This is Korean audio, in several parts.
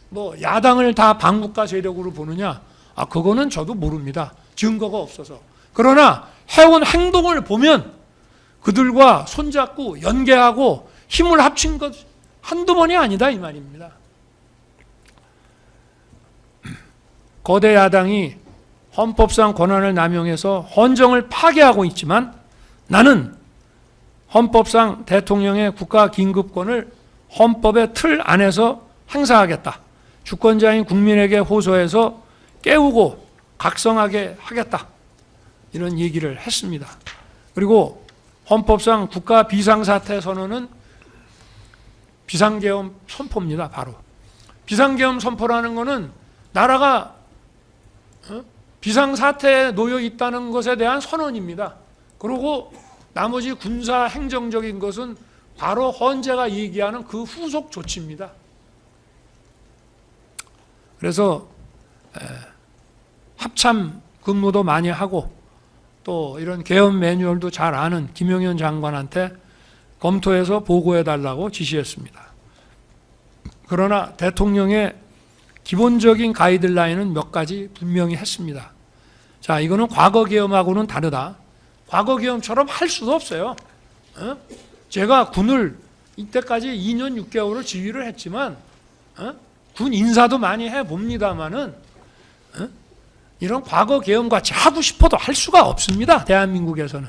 뭐 야당을 다 반국가 세력으로 보느냐? 그거는 저도 모릅니다. 증거가 없어서. 그러나 해온 행동을 보면 그들과 손잡고 연계하고 힘을 합친 것 한두 번이 아니다 이 말입니다. 거대 야당이 헌법상 권한을 남용해서 헌정을 파괴하고 있지만 나는 헌법상 대통령의 국가긴급권을 헌법의 틀 안에서 행사하겠다. 주권자인 국민에게 호소해서 깨우고 각성하게 하겠다. 이런 얘기를 했습니다. 그리고 헌법상 국가 비상사태 선언은 비상계엄 선포입니다. 바로. 비상계엄 선포라는 것은 나라가 비상사태에 놓여 있다는 것에 대한 선언입니다. 그리고 나머지 군사 행정적인 것은 바로 헌재가 얘기하는 그 후속 조치입니다. 그래서 합참 근무도 많이 하고 또 이런 계엄 매뉴얼도 잘 아는 김용현 장관한테 검토해서 보고해달라고 지시했습니다. 그러나 대통령의 기본적인 가이드라인은 몇 가지 분명히 했습니다. 자, 이거는 과거 계엄하고는 다르다. 과거 계엄처럼 할 수도 없어요. 제가 군을 이때까지 2년 6개월을 지휘를 했지만 군 인사도 많이 해봅니다마는 이런 과거 계엄같이 하고 싶어도 할 수가 없습니다. 대한민국에서는.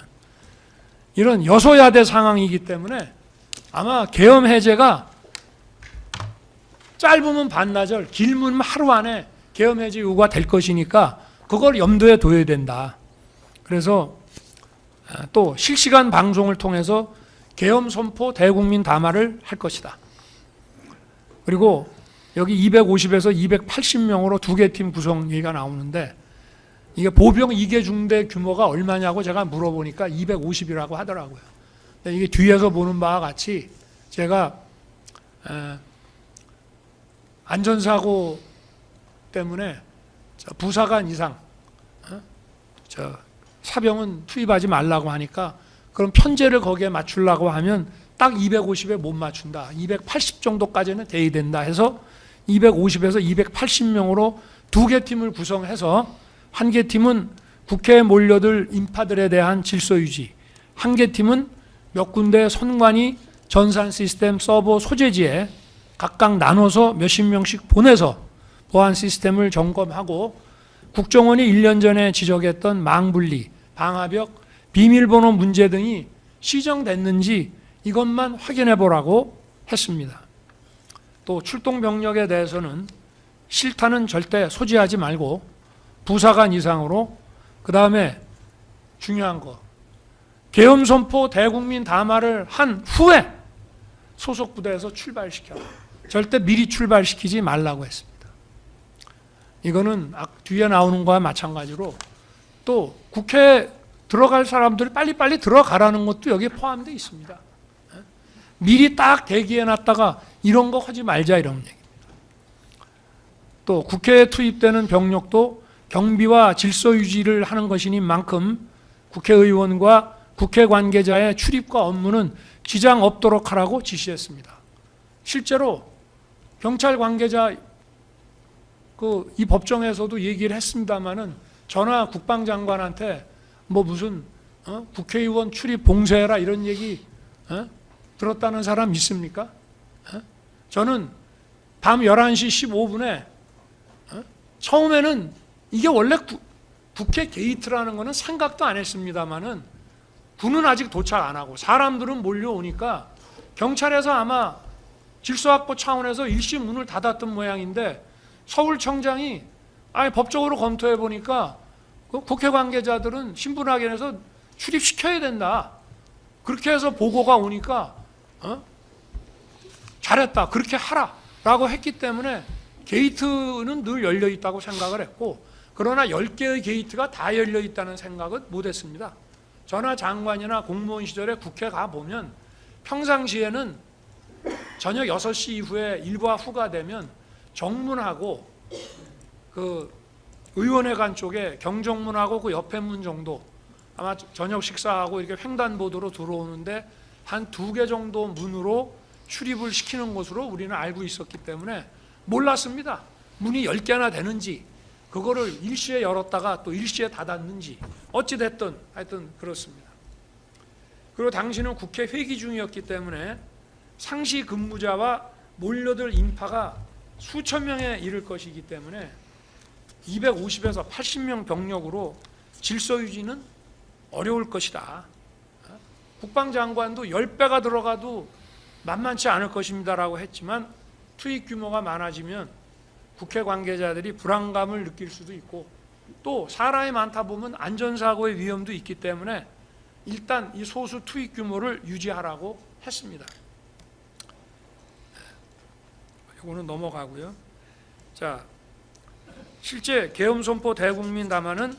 이런 여소야대 상황이기 때문에 아마 계엄 해제가 짧으면 반나절, 길면 하루 안에 계엄 해제 요구가 될 것이니까 그걸 염두에 둬야 된다. 그래서 또 실시간 방송을 통해서 계엄 선포 대국민 담화를 할 것이다. 그리고 여기 250에서 280명으로 두 개 팀 구성 얘기가 나오는데 이게 보병 2개 중대 규모가 얼마냐고 제가 물어보니까 250이라고 하더라고요. 근데 이게 뒤에서 보는 바와 같이 제가 안전사고 때문에 부사관 이상 사병은 투입하지 말라고 하니까 그럼 편제를 거기에 맞추려고 하면 딱 250에 못 맞춘다. 280 정도까지는 돼야 된다 해서 250에서 280명으로 두 개 팀을 구성해서 한 개 팀은 국회에 몰려들 인파들에 대한 질서 유지, 한 개 팀은 몇 군데 선관위 전산 시스템 서버 소재지에 각각 나눠서 몇십 명씩 보내서 보안 시스템을 점검하고 국정원이 1년 전에 지적했던 망분리, 방화벽, 비밀번호 문제 등이 시정됐는지 이것만 확인해 보라고 했습니다. 또 출동 병력에 대해서는 실탄은 절대 소지하지 말고 부사관 이상으로, 그 다음에 중요한 거 계엄 선포 대국민 담화를 한 후에 소속 부대에서 출발시켜라. 절대 미리 출발시키지 말라고 했습니다. 이거는 뒤에 나오는 거와 마찬가지로 또 국회에 들어갈 사람들이 빨리빨리 들어가라는 것도 여기에 포함되어 있습니다. 미리 딱 대기해놨다가 이런 거 하지 말자 이런 얘기입니다. 또 국회에 투입되는 병력도 경비와 질서 유지를 하는 것이니만큼 국회의원과 국회 관계자의 출입과 업무는 지장 없도록 하라고 지시했습니다. 실제로 경찰 관계자 이 법정에서도 얘기를 했습니다마는 전화 국방장관한테 뭐 무슨 국회의원 출입 봉쇄해라 이런 얘기 들었다는 사람 있습니까? 저는 밤 11시 15분에 처음에는 이게 원래 국회 게이트라는 거는 생각도 안 했습니다마는 군은 아직 도착 안 하고 사람들은 몰려오니까 경찰에서 아마 질서확보 차원에서 일시 문을 닫았던 모양인데 서울청장이 법적으로 검토해 보니까 국회 관계자들은 신분확인해서 출입시켜야 된다. 그렇게 해서 보고가 오니까 잘했다. 그렇게 하라. 라고 했기 때문에 게이트는 늘 열려 있다고 생각을 했고 그러나 10개의 게이트가 다 열려 있다는 생각은 못했습니다. 전하 장관이나 공무원 시절에 국회 가보면 평상시에는 저녁 6시 이후에 일과 후가 되면 정문하고 그 의원회관 쪽에 경정문하고 그 옆에 문 정도 아마 저녁 식사하고 이렇게 횡단보도로 들어오는데 한 2개 정도 문으로 출입을 시키는 것으로 우리는 알고 있었기 때문에 몰랐습니다. 문이 10개나 되는지, 그거를 일시에 열었다가 또 일시에 닫았는지, 어찌됐든 하여튼 그렇습니다. 그리고 당시는 국회 회기 중이었기 때문에 상시 근무자와 몰려들 인파가 수천 명에 이를 것이기 때문에 250에서 80명 병력으로 질서 유지는 어려울 것이다. 국방장관도 10배가 들어가도 만만치 않을 것입니다라고 했지만 투입 규모가 많아지면 국회 관계자들이 불안감을 느낄 수도 있고 또 사람이 많다 보면 안전사고의 위험도 있기 때문에 일단 이 소수 투입 규모를 유지하라고 했습니다. 이거는 넘어가고요. 자, 실제 계엄선포 대국민 담화는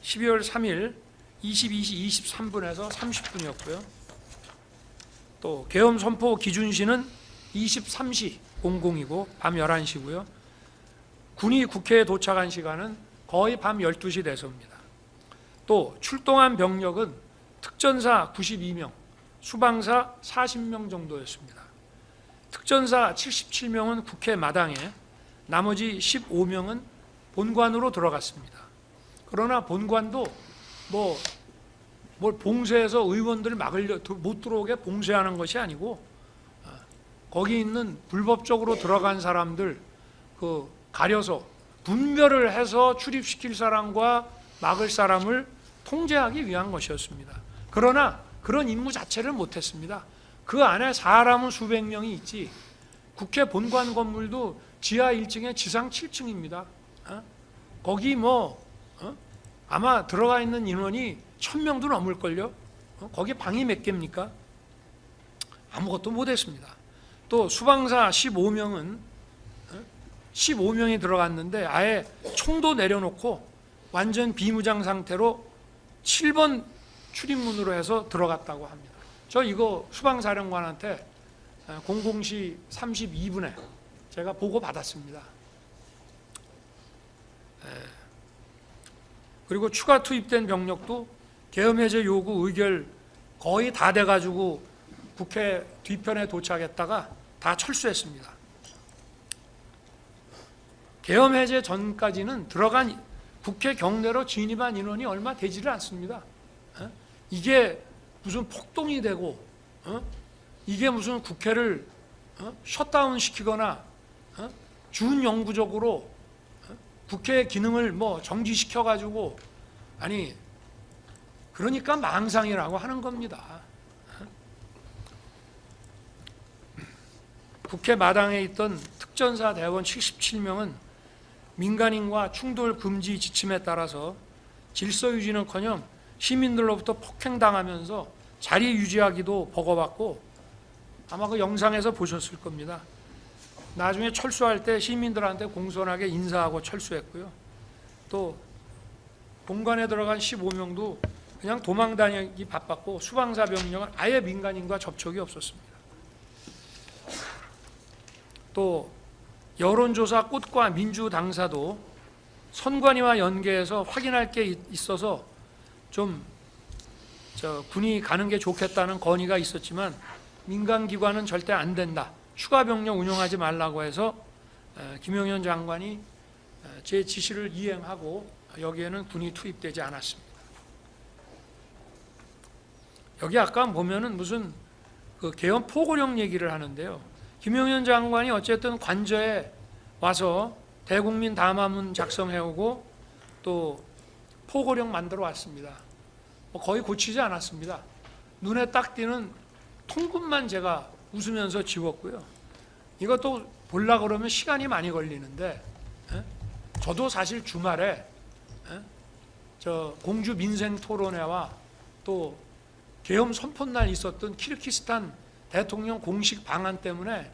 12월 3일 22시 23분에서 30분이었고요. 또 계엄선포 기준시는 23시 00이고 밤 11시고요. 군이 국회에 도착한 시간은 거의 밤 12시 돼서입니다. 또 출동한 병력은 특전사 92명, 수방사 40명 정도였습니다. 특전사 77명은 국회 마당에, 나머지 15명은 본관으로 들어갔습니다. 그러나 본관도 뭘 봉쇄해서 의원들 못 들어오게 봉쇄하는 것이 아니고 거기 있는 불법적으로 들어간 사람들 가려서 분별을 해서 출입시킬 사람과 막을 사람을 통제하기 위한 것이었습니다. 그러나 그런 임무 자체를 못했습니다. 그 안에 사람은 수백 명이 있지 국회 본관 건물도 지하 1층에 지상 7층입니다. 거기 아마 들어가 있는 인원이 1000명도 넘을걸요. 거기 방이 몇 개입니까? 아무것도 못했습니다. 또 수방사 15명이 들어갔는데 아예 총도 내려놓고 완전 비무장 상태로 7번 출입문으로 해서 들어갔다고 합니다. 저 이거 수방사령관한테 00시 32분에 제가 보고 받았습니다. 그리고 추가 투입된 병력도 계엄 해제 요구 의결 거의 다 돼가지고 국회 뒤편에 도착했다가 다 철수했습니다. 계엄 해제 전까지는 들어간 국회 경내로 진입한 인원이 얼마 되지를 않습니다. 이게 무슨 폭동이 되고 이게 무슨 국회를 셧다운 시키거나 준영구적으로 국회의 기능을 정지시켜가지고 그러니까 망상이라고 하는 겁니다. 국회 마당에 있던 특전사 대원 77명은 민간인과 충돌 금지 지침에 따라서 질서 유지는커녕 시민들로부터 폭행당하면서 자리 유지하기도 버거웠고 아마 그 영상에서 보셨을 겁니다. 나중에 철수할 때 시민들한테 공손하게 인사하고 철수했고요. 또 본관에 들어간 15명도 그냥 도망다니기 바빴고 수방사 병력은 아예 민간인과 접촉이 없었습니다. 또 여론조사 꽃과 민주당사도 선관위와 연계해서 확인할 게 있어서 좀 군이 가는 게 좋겠다는 건의가 있었지만 민간기관은 절대 안 된다. 추가 병력 운용하지 말라고 해서 김용현 장관이 제 지시를 이행하고 여기에는 군이 투입되지 않았습니다. 여기 아까 보면은 무슨 계엄 포고령 얘기를 하는데요. 김용현 장관이 어쨌든 관저에 와서 대국민 담화문 작성해오고 또 포고령 만들어 왔습니다. 거의 고치지 않았습니다. 눈에 딱 띄는 통금만 제가 웃으면서 지웠고요. 이것도 보려고 그러면 시간이 많이 걸리는데 저도 사실 주말에 공주 민생토론회와 또 계엄 선포날 있었던 키르기스탄 대통령 공식 방한 때문에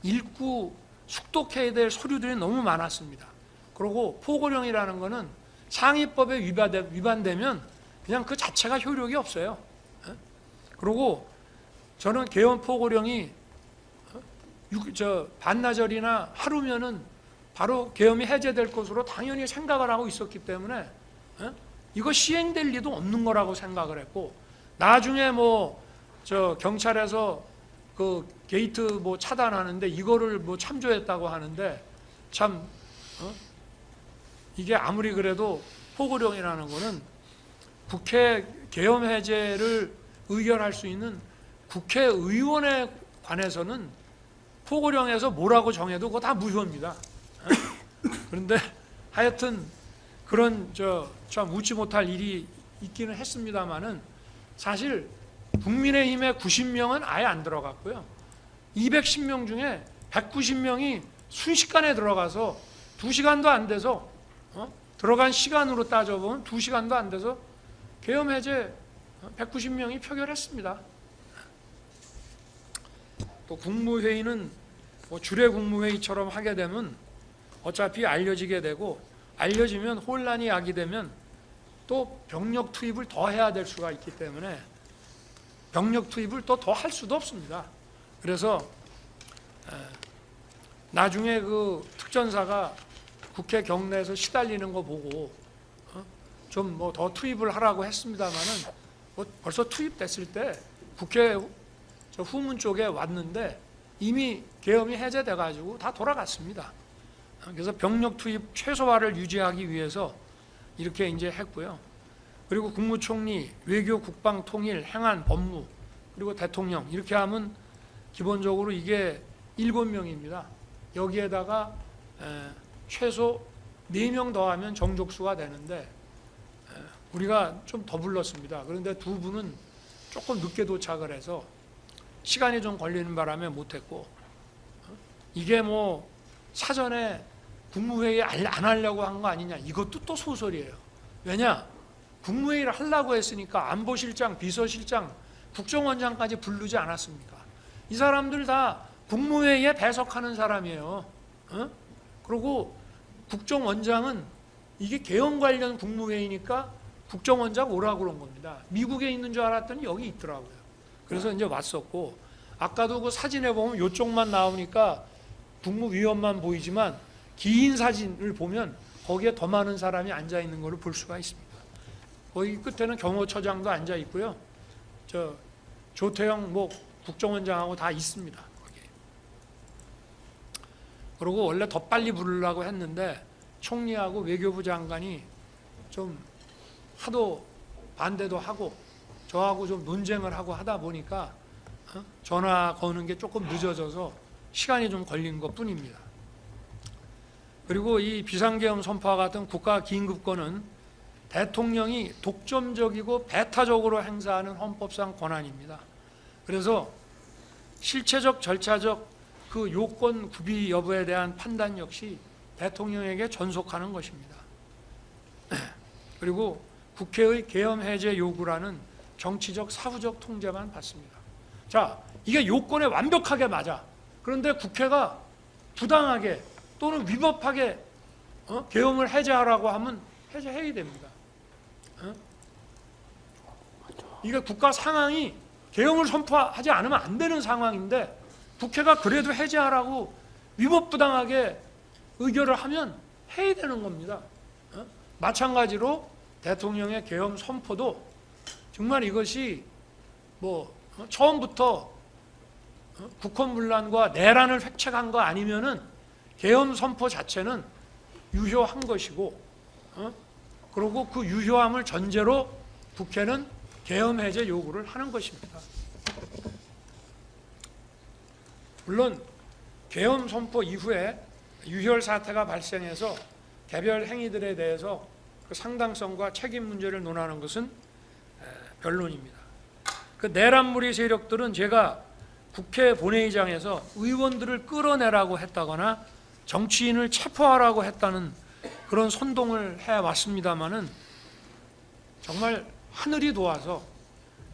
읽고 숙독해야 될 서류들이 너무 많았습니다. 그리고 포고령이라는 거는 상위법에 위반되면 그냥 그 자체가 효력이 없어요. 그리고 저는 계엄 포고령이 반나절이나 하루면은 바로 계엄이 해제될 것으로 당연히 생각을 하고 있었기 때문에 이거 시행될 리도 없는 거라고 생각을 했고 나중에 경찰에서 그 게이트 뭐 차단하는데 이거를 뭐 참조했다고 하는데 참 이게 아무리 그래도 포고령이라는 거는 국회 계엄 해제를 의결할 수 있는 국회의원에 관해서는 포고령에서 뭐라고 정해도 그거 다 무효입니다. 그런데 하여튼 그런 참 웃지 못할 일이 있기는 했습니다만은 사실 국민의힘의 90명은 아예 안 들어갔고요. 210명 중에 190명이 순식간에 들어가서 2시간도 안 돼서 들어간 시간으로 따져보면 2시간도 안 돼서 계엄 해제 190명이 표결했습니다. 또 국무회의는 뭐 주례 국무회의처럼 하게 되면 어차피 알려지게 되고 알려지면 혼란이 야기되면 또 병력 투입을 더 해야 될 수가 있기 때문에 병력 투입을 또 더 할 수도 없습니다. 그래서 나중에 그 특전사가 국회 경내에서 시달리는 거 보고 좀 뭐 더 투입을 하라고 했습니다마는 뭐 벌써 투입됐을 때 국회 저 후문 쪽에 왔는데 이미 계엄이 해제돼 가지고 다 돌아갔습니다. 그래서 병력 투입 최소화를 유지하기 위해서 이렇게 이제 했고요. 그리고 국무총리, 외교, 국방, 통일, 행안, 법무, 그리고 대통령 이렇게 하면 기본적으로 이게 7명입니다. 여기에다가 최소 4명 더하면 정족수가 되는데 우리가 좀 더 불렀습니다. 그런데 2분은 조금 늦게 도착을 해서 시간이 좀 걸리는 바람에 못했고 이게 뭐 사전에 국무회의 안 하려고 한 거 아니냐 이것도 또 소설이에요. 왜냐? 국무회의를 하려고 했으니까 안보실장, 비서실장, 국정원장까지 부르지 않았습니까? 이 사람들 다 국무회의에 배석하는 사람이에요. 그리고 국정원장은 이게 계엄 관련 국무회의니까 국정원장 오라고 그런 겁니다. 미국에 있는 줄 알았더니 여기 있더라고요. 그래서 이제 왔었고 아까도 그 사진에 보면 이쪽만 나오니까 국무위원만 보이지만 긴 사진을 보면 거기에 더 많은 사람이 앉아 있는 것을 볼 수가 있습니다. 거기 끝에는 경호처장도 앉아 있고요. 조태영 뭐 국정원장하고 다 있습니다. 거기. 그리고 원래 더 빨리 부르려고 했는데 총리하고 외교부 장관이 좀 하도 반대도 하고 저하고 좀 논쟁을 하고 하다 보니까 전화 거는 게 조금 늦어져서 시간이 좀 걸린 것 뿐입니다. 그리고 이 비상계엄 선포와 같은 국가 긴급권은 대통령이 독점적이고 배타적으로 행사하는 헌법상 권한입니다. 그래서 실체적, 절차적 그 요건 구비 여부에 대한 판단 역시 대통령에게 전속하는 것입니다. 그리고 국회의 계엄 해제 요구라는 정치적, 사후적 통제만 받습니다. 자, 이게 요건에 완벽하게 맞아. 그런데 국회가 부당하게 또는 위법하게 계엄을 해제하라고 하면 해제해야 됩니다. 이게 국가 상황이 계엄을 선포하지 않으면 안 되는 상황인데 국회가 그래도 해제하라고 위법부당하게 의결을 하면 해야 되는 겁니다. 마찬가지로 대통령의 계엄 선포도 정말 이것이 뭐 처음부터 국헌문란과 내란을 획책한 거 아니면은 계엄 선포 자체는 유효한 것이고 그리고 그 유효함을 전제로 국회는 계엄 해제 요구를 하는 것입니다. 물론 계엄 선포 이후에 유혈 사태가 발생해서 개별 행위들에 대해서 그 상당성과 책임 문제를 논하는 것은 변론입니다. 그 내란무리 세력들은 제가 국회 본회의장에서 의원들을 끌어내라고 했다거나 정치인을 체포하라고 했다는 그런 선동을 해왔습니다마는 정말 하늘이 도와서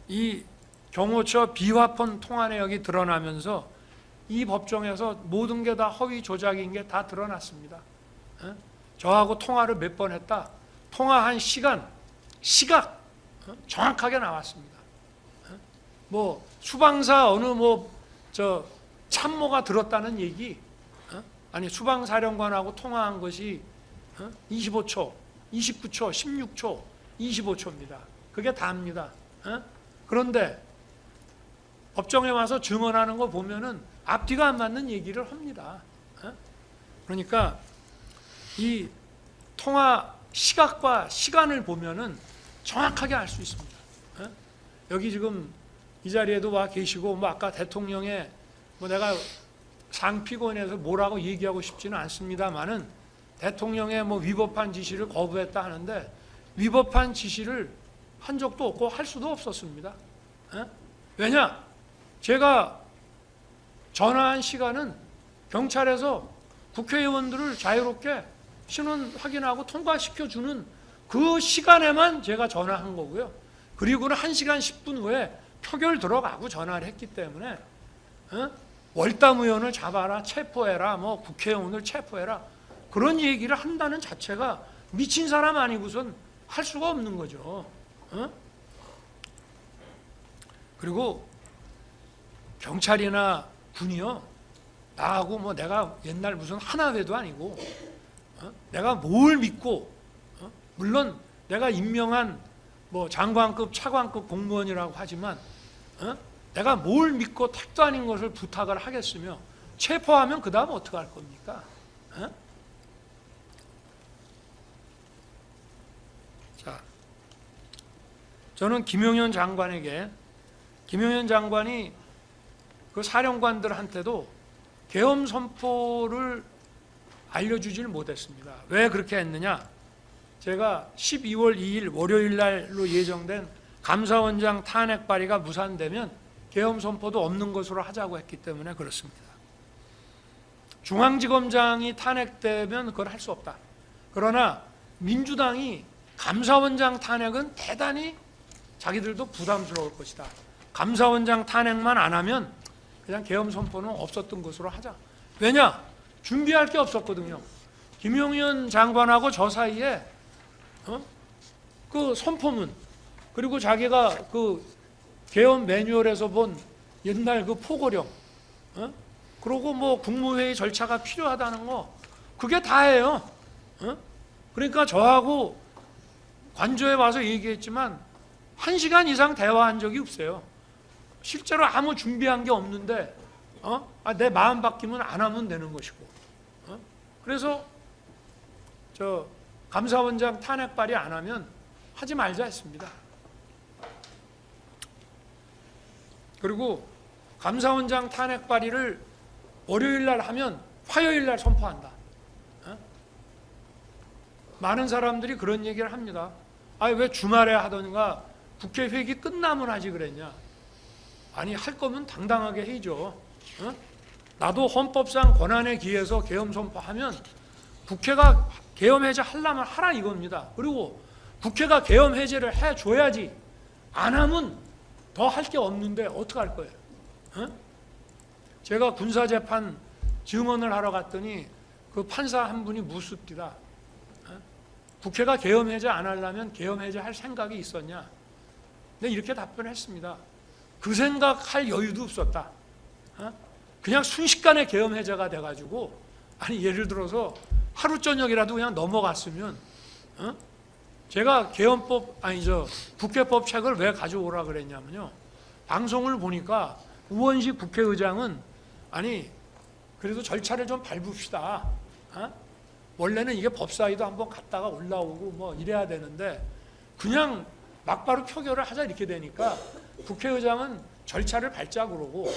이 경호처 비화폰 통화 내역이 드러나면서 이 법정에서 모든 게 다 허위 조작인 게 다 드러났습니다. 저하고 통화를 몇 번 했다. 통화한 시간, 시각 정확하게 나왔습니다. 뭐 수방사 어느 참모가 들었다는 얘기, 아니 수방사령관하고 통화한 것이 25초, 29초, 16초, 25초입니다. 그게 다입니다. 그런데 법정에 와서 증언하는 거 보면은 앞뒤가 안 맞는 얘기를 합니다. 그러니까 이 통화 시각과 시간을 보면은 정확하게 알 수 있습니다. 여기 지금 이 자리에도 와 계시고 뭐 아까 대통령의 뭐 내가 상피곤에서 뭐라고 얘기하고 싶지는 않습니다만은 대통령의 뭐 위법한 지시를 거부했다 하는데 위법한 지시를 한 적도 없고 할 수도 없었습니다. 왜냐? 제가 전화한 시간은 경찰에서 국회의원들을 자유롭게 신원 확인하고 통과시켜주는 그 시간에만 제가 전화한 거고요. 그리고는 1시간 10분 후에 표결 들어가고 전화를 했기 때문에 월담 의원을 잡아라, 체포해라, 뭐 국회의원을 체포해라 그런 얘기를 한다는 자체가 미친 사람 아니고선 할 수가 없는 거죠. 그리고 경찰이나 군이요, 나하고 뭐 내가 옛날 무슨 하나회도 아니고 내가 뭘 믿고 물론 내가 임명한 뭐 장관급, 차관급 공무원이라고 하지만 내가 뭘 믿고 택도 아닌 것을 부탁을 하겠으며 체포하면 그 다음 어떻게 할 겁니까? 자, 저는 김용현 장관이 그 사령관들한테도 계엄 선포를 알려주질 못했습니다. 왜 그렇게 했느냐? 제가 12월 2일 월요일 날로 예정된 감사원장 탄핵 발의가 무산되면 계엄 선포도 없는 것으로 하자고 했기 때문에 그렇습니다. 중앙지검장이 탄핵되면 그걸 할 수 없다. 그러나 민주당이 감사원장 탄핵은 대단히 자기들도 부담스러울 것이다. 감사원장 탄핵만 안 하면 그냥 계엄 선포는 없었던 것으로 하자. 왜냐? 준비할 게 없었거든요. 김용현 장관하고 저 사이에 그 선포문 그리고 자기가 그 계엄 매뉴얼에서 본 옛날 그 포고령 그리고 뭐 국무회의 절차가 필요하다는 거 그게 다예요. 그러니까 저하고 관저에 와서 얘기했지만 1시간 이상 대화한 적이 없어요. 실제로 아무 준비한 게 없는데 내 마음 바뀌면 안 하면 되는 것이고 그래서 저 감사원장 탄핵 발의 안 하면 하지 말자 했습니다. 그리고 감사원장 탄핵 발의를 월요일 날 하면 화요일 날 선포한다. 많은 사람들이 그런 얘기를 합니다. 아니 왜 주말에 하던가 국회 회기 끝나면 하지 그랬냐. 아니 할 거면 당당하게 해야죠. 나도 헌법상 권한에 기해서 계엄 선포하면 국회가 계엄 해제 하려면 하라 이겁니다. 그리고 국회가 계엄 해제를 해줘야지. 안 하면 더 할 게 없는데 어떻게 할 거예요? 제가 군사재판 증언을 하러 갔더니 그 판사 한 분이 묻습니다. 국회가 계엄 해제 안 하려면 계엄 해제 할 생각이 있었냐? 근데 이렇게 답변했습니다. 그 생각할 여유도 없었다. 그냥 순식간에 계엄 해제가 돼가지고 아니 예를 들어서 하루 저녁이라도 그냥 넘어갔으면 제가 국회법 책을 왜 가져오라 그랬냐면요. 방송을 보니까 우원식 국회의장은 아니 그래도 절차를 좀 밟읍시다. 원래는 이게 법사위도 한번 갔다가 올라오고 뭐 이래야 되는데 그냥 막바로 표결을 하자 이렇게 되니까 국회의장은 절차를 밟자 그러고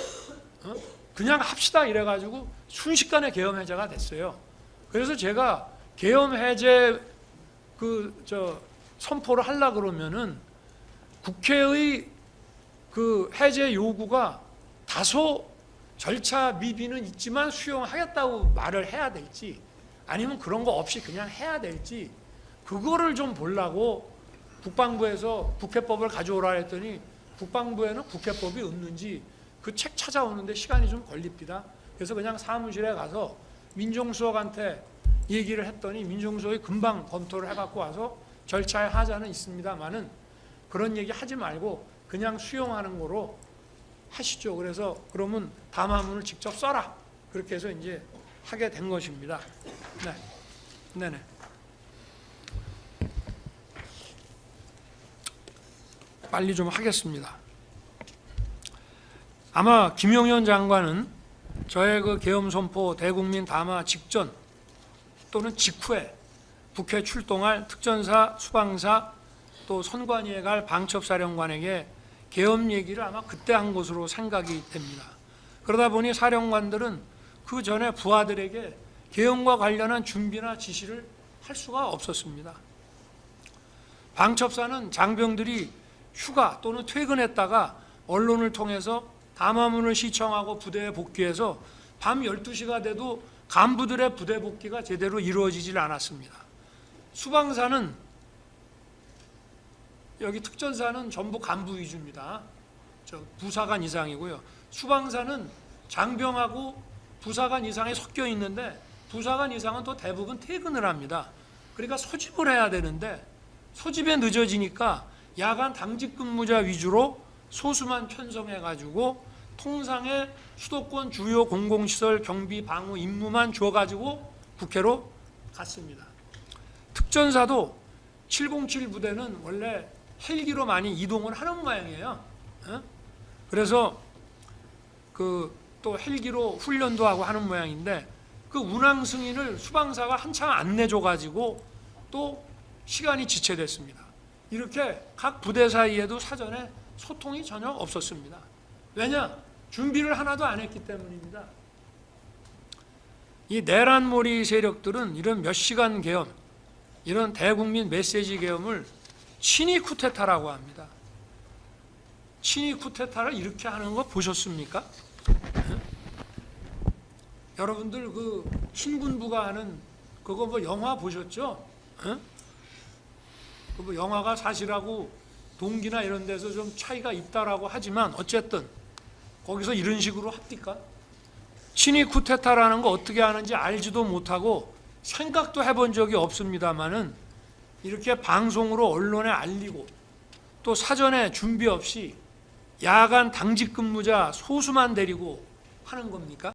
그냥 합시다 이래가지고 순식간에 계엄 해제가 됐어요. 그래서 제가 계엄 해제 선포를 하려 그러면은 국회의 그 해제 요구가 다소 절차 미비는 있지만 수용하겠다고 말을 해야 될지 아니면 그런 거 없이 그냥 해야 될지 그거를 좀 보려고 국방부에서 국회법을 가져오라 했더니 국방부에는 국회법이 없는지 그 책 찾아오는데 시간이 좀 걸립니다. 그래서 그냥 사무실에 가서 민정수석한테 얘기를 했더니 민정수석이 금방 검토를 해갖고 와서 절차의 하자는 있습니다만은 그런 얘기 하지 말고 그냥 수용하는 거로 하시죠. 그래서 그러면 담화문을 직접 써라. 그렇게 해서 이제 하게 된 것입니다. 네네. 빨리 좀 하겠습니다. 아마 김용현 장관은 저의 그 계엄 선포 대국민 담화 직전 또는 직후에 북해 출동할 특전사, 수방사 또 선관위에 갈 방첩사령관에게 계엄 얘기를 아마 그때 한 것으로 생각이 됩니다. 그러다 보니 사령관들은 그 전에 부하들에게 계엄과 관련한 준비나 지시를 할 수가 없었습니다. 방첩사는 장병들이 휴가 또는 퇴근했다가 언론을 통해서 담화문을 시청하고 부대에 복귀해서 밤 12시가 돼도 간부들의 부대 복귀가 제대로 이루어지질 않았습니다. 수방사는 여기 특전사는 전부 간부 위주입니다. 부사관 이상이고요. 수방사는 장병하고 부사관 이상이 섞여 있는데 부사관 이상은 또 대부분 퇴근을 합니다. 그러니까 소집을 해야 되는데 소집에 늦어지니까 야간 당직 근무자 위주로 소수만 편성해가지고 통상의 수도권 주요 공공시설 경비 방호 임무만 줘가지고 국회로 갔습니다. 특전사도 707 부대는 원래 헬기로 많이 이동을 하는 모양이에요. 그래서 또 헬기로 훈련도 하고 하는 모양인데 그 운항 승인을 수방사가 한참 안 내줘가지고 또 시간이 지체됐습니다. 이렇게 각 부대 사이에도 사전에 소통이 전혀 없었습니다. 왜냐? 준비를 하나도 안 했기 때문입니다. 이 내란몰이 세력들은 이런 몇 시간 계엄, 이런 대국민 메시지 계엄을 친위 쿠데타라고 합니다. 친위 쿠데타를 이렇게 하는 거 보셨습니까? 여러분들 그 신군부가 하는 그거 뭐 영화 보셨죠? 그 뭐 영화가 사실하고 동기나 이런 데서 좀 차이가 있다라고 하지만 어쨌든 거기서 이런 식으로 합니까? 친위 쿠데타라는 거 어떻게 하는지 알지도 못하고 생각도 해본 적이 없습니다만은 이렇게 방송으로 언론에 알리고 또 사전에 준비 없이 야간 당직 근무자 소수만 데리고 하는 겁니까?